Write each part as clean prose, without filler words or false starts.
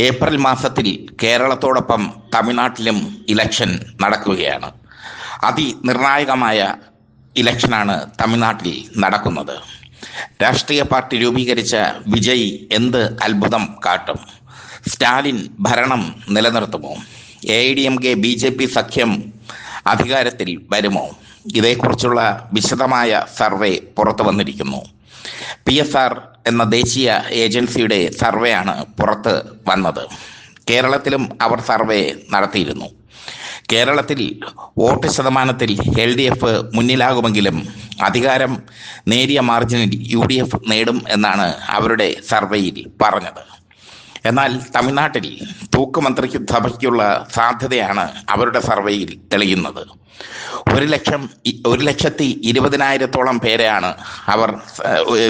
April മാസത്തിൽ കേരളത്തോടൊപ്പം തമിഴ്നാട്ടിലും election നടക്കുകയാണ്. അതിനിർണായകമായ ഇലക്ഷനാണ് തമിഴ്നാട്ടിൽ നടക്കുന്നത്. രാഷ്ട്രീയ പാർട്ടി രൂപീകരിച്ച വിജയ് എന്ത് അത്ഭുതം കാട്ടും? സ്റ്റാലിൻ ഭരണം നിലനിർത്തുമോ? AIDMK BJP സഖ്യം അധികാരത്തിൽ വരുമോ? ഇതേക്കുറിച്ചുള്ള വിശദമായ സർവേ പുറത്തു വന്നിരിക്കുന്നു. PSR എന്ന ദേശീയ ഏജൻസിയുടെ സർവേയാണ് പുറത്ത് വന്നത്. കേരളത്തിലും അവർ സർവേ നടത്തിയിരുന്നു. കേരളത്തിൽ വോട്ട് ശതമാനത്തിൽ LDF മുന്നിലാകുമെങ്കിലും അധികാരം നേരിയ മാർജിനിൽ UDF നേടും എന്നാണ് അവരുടെ സർവേയിൽ പറഞ്ഞത്. എന്നാൽ തമിഴ്നാട്ടിൽ തൂക്കുമന്ത്രിക്ക് സഭയ്ക്കുള്ള സാധ്യതയാണ് അവരുടെ സർവേയിൽ തെളിയുന്നത്. 1,20,000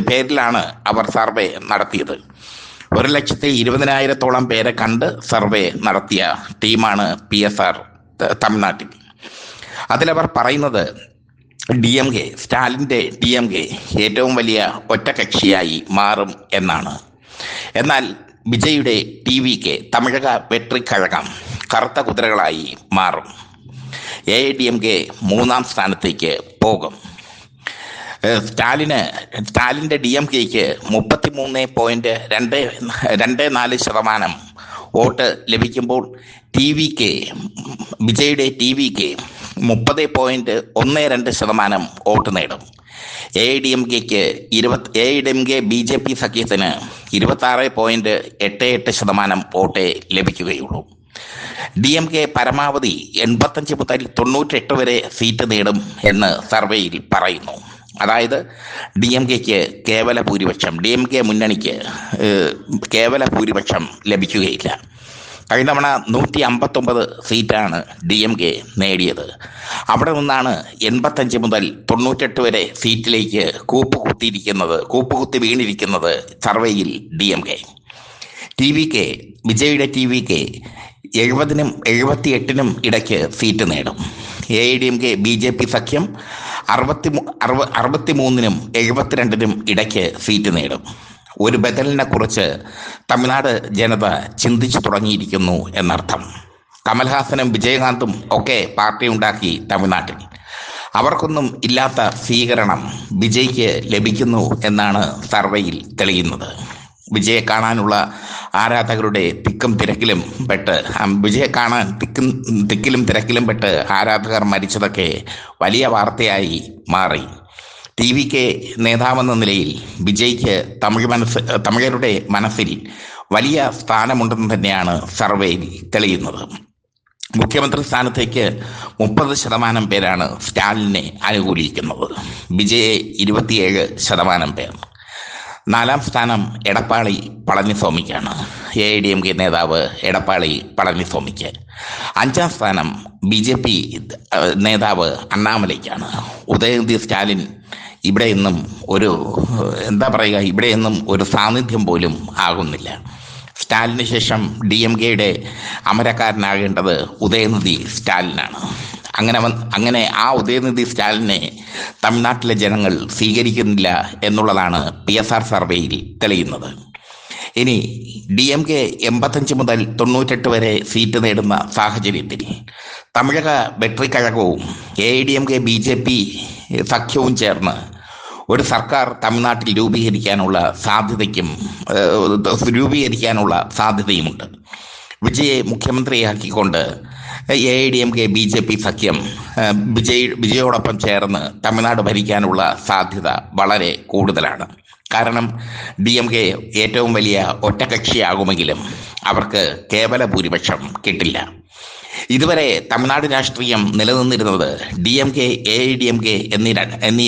പേരിലാണ് അവർ സർവേ നടത്തിയത്. 1,20,000 പേരെ കണ്ട് സർവേ നടത്തിയ ടീമാണ് PSR തമിഴ്നാട്ടിൽ. അതിലവർ പറയുന്നത് DMK, സ്റ്റാലിൻ്റെ DMK ഏറ്റവും വലിയ ഒറ്റകക്ഷിയായി മാറും എന്നാണ്. എന്നാൽ വിജയുടെ TVK, തമിഴക വെട്രിക്കഴകം, കറുത്ത കുതിരകളായി മാറും. AIDMK 3ാം സ്ഥാനത്തേക്ക് പോകും. സ്റ്റാലിൻ്റെ DMKക്ക് 33.24% വോട്ട് ലഭിക്കുമ്പോൾ വിജയുടെ TVK 30.12% വോട്ട് നേടും. AIDMK BJP സഖ്യത്തിന് 26.88% വോട്ടേ ലഭിക്കുകയുള്ളൂ. DMK പരമാവധി 85 മുതൽ 98 വരെ സീറ്റ് നേടും എന്ന് സർവേയിൽ പറയുന്നു. അതായത് DMKക്ക് കേവല ഭൂരിപക്ഷം, DMK മുന്നണിക്ക് കേവല ഭൂരിപക്ഷം ലഭിക്കുകയില്ല. കഴിഞ്ഞ തവണ 159 സീറ്റാണ് DMK നേടിയത്. അവിടെ നിന്നാണ് 85 മുതൽ 98 വരെ സീറ്റിലേക്ക് കൂപ്പുകുത്തി വീണിരിക്കുന്നത് സർവേയിൽ DMK. വിജയുടെ TVK 70-നും 78-നും ഇടയ്ക്ക് സീറ്റ് നേടും. AIDMK BJP സഖ്യം 63-നും 72-നും ഇടയ്ക്ക് സീറ്റ് നേടും. ഒരു ബദലിനെ കുറിച്ച് തമിഴ്നാട് ജനത ചിന്തിച്ചു തുടങ്ങിയിരിക്കുന്നു എന്നർത്ഥം. കമൽഹാസനും വിജയകാന്തും ഒക്കെ പാർട്ടി ഉണ്ടാക്കി തമിഴ്നാട്ടിൽ. അവർക്കൊന്നും ഇല്ലാത്ത സ്വീകരണം വിജയ്ക്ക് ലഭിക്കുന്നു എന്നാണ് സർവേയിൽ തെളിയുന്നത്. വിജയെ കാണാനുള്ള ആരാധകരുടെ തിക്കും തിരക്കിലും പെട്ട് ആരാധകർ മരിച്ചതൊക്കെ വലിയ വാർത്തയായി മാറി. TVK നേതാവെന്ന നിലയിൽ വിജയ്ക്ക് തമിഴരുടെ മനസ്സിൽ വലിയ സ്ഥാനമുണ്ടെന്ന് തന്നെയാണ് സർവേയിൽ തെളിയുന്നത്. മുഖ്യമന്ത്രി സ്ഥാനത്തേക്ക് 30% പേരാണ് സ്റ്റാലിനെ അനുകൂലിക്കുന്നത്. വിജയെ 27% പേർ. 4ാം സ്ഥാനം എടപ്പാളി പളനിസ്വാമിക്കാണ്. AIDMK നേതാവ് എടപ്പാളി പളനിസ്വാമിക്ക്. 5ാം സ്ഥാനം BJP നേതാവ് അണ്ണാമലയ്ക്കാണ്. ഉദയനിധി സ്റ്റാലിൻ ഇവിടെയൊന്നും ഒരു സാന്നിധ്യം പോലും ആകുന്നില്ല. സ്റ്റാലിന് ശേഷം DMKയുടെ അമരക്കാരനാകേണ്ടത് ഉദയനിധി സ്റ്റാലിനാണ്. അങ്ങനെ ആ ഉദയനിധി സ്റ്റാലിനെ തമിഴ്നാട്ടിലെ ജനങ്ങൾ സ്വീകരിക്കുന്നില്ല എന്നുള്ളതാണ് PSR സർവേയിൽ തെളിയുന്നത്. ഇനി DMK 85 മുതൽ 98 വരെ സീറ്റ് നേടുന്ന സാഹചര്യത്തിൽ തമിഴക വെട്രിക്കഴകവും AIDMK BJP സഖ്യവും ചേർന്ന് ഒരു സർക്കാർ തമിഴ്നാട്ടിൽ രൂപീകരിക്കാനുള്ള സാധ്യതയുമുണ്ട്. വിജയെ മുഖ്യമന്ത്രിയാക്കിക്കൊണ്ട് AIDMK BJP സഖ്യം വിജയോടൊപ്പം ചേർന്ന് തമിഴ്നാട് ഭരിക്കാനുള്ള സാധ്യത വളരെ കൂടുതലാണ്. കാരണം DMK ഏറ്റവും വലിയ ഒറ്റകക്ഷിയാകുമെങ്കിലും അവർക്ക് കേവല ഭൂരിപക്ഷം കിട്ടില്ല. ഇതുവരെ തമിഴ്നാട് രാഷ്ട്രീയം നിലനിന്നിരുന്നത് DMK, AIDMK എന്നീ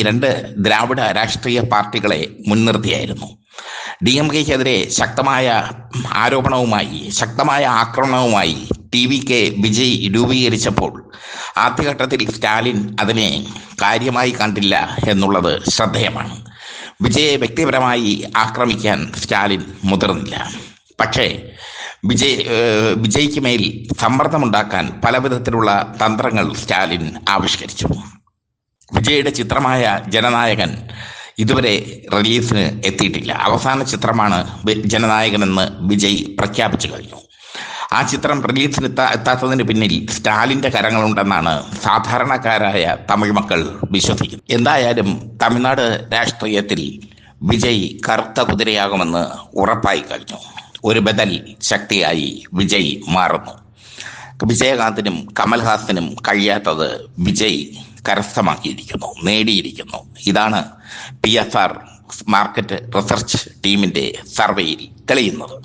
2 ദ്രാവിഡ രാഷ്ട്രീയ പാർട്ടികളെ മുൻനിർത്തിയായിരുന്നു. DMKക്കെതിരെ ശക്തമായ ആക്രമണവുമായി TVK വിജയ് രൂപീകരിച്ചപ്പോൾ ആദ്യഘട്ടത്തിൽ സ്റ്റാലിൻ അതിനെ കാര്യമായി കണ്ടില്ല എന്നുള്ളത് ശ്രദ്ധേയമാണ്. വിജയെ വ്യക്തിപരമായി ആക്രമിക്കാൻ സ്റ്റാലിൻ മുതിർന്നില്ല. പക്ഷേ വിജയ്ക്ക് മേൽ സമ്മർദ്ദമുണ്ടാക്കാൻ പലവിധത്തിലുള്ള തന്ത്രങ്ങൾ സ്റ്റാലിൻ ആവിഷ്കരിച്ചു. വിജയുടെ ചിത്രമായ ജനനായകൻ ഇതുവരെ റിലീസിന് എത്തിയിട്ടില്ല. അവസാന ചിത്രമാണ് ജനനായകനെന്ന് വിജയ് പ്രഖ്യാപിച്ചു കഴിഞ്ഞു. ആ ചിത്രം റിലീസിന് എത്താത്തതിന് പിന്നിൽ സ്റ്റാലിന്റെ കരങ്ങളുണ്ടെന്നാണ് സാധാരണക്കാരായ തമിഴ് മക്കൾ വിശ്വസിക്കുന്നത്. എന്തായാലും തമിഴ്നാട് രാഷ്ട്രീയത്തിൽ വിജയ് കറുത്ത കുതിരയാകുമെന്ന് ഉറപ്പായി കഴിഞ്ഞു. ഒരു ബദൽ ശക്തിയായി വിജയ് മാറുന്നു. വിജയകാന്തിനും കമൽഹാസനും കഴിയാത്തത് വിജയ് കരസ്ഥമാക്കിയിരിക്കുന്നു, നേടിയിരിക്കുന്നു. ഇതാണ് PSR മാർക്കറ്റ് റിസർച്ച് ടീമിന്റെ സർവേയിൽ തെളിയുന്നത്.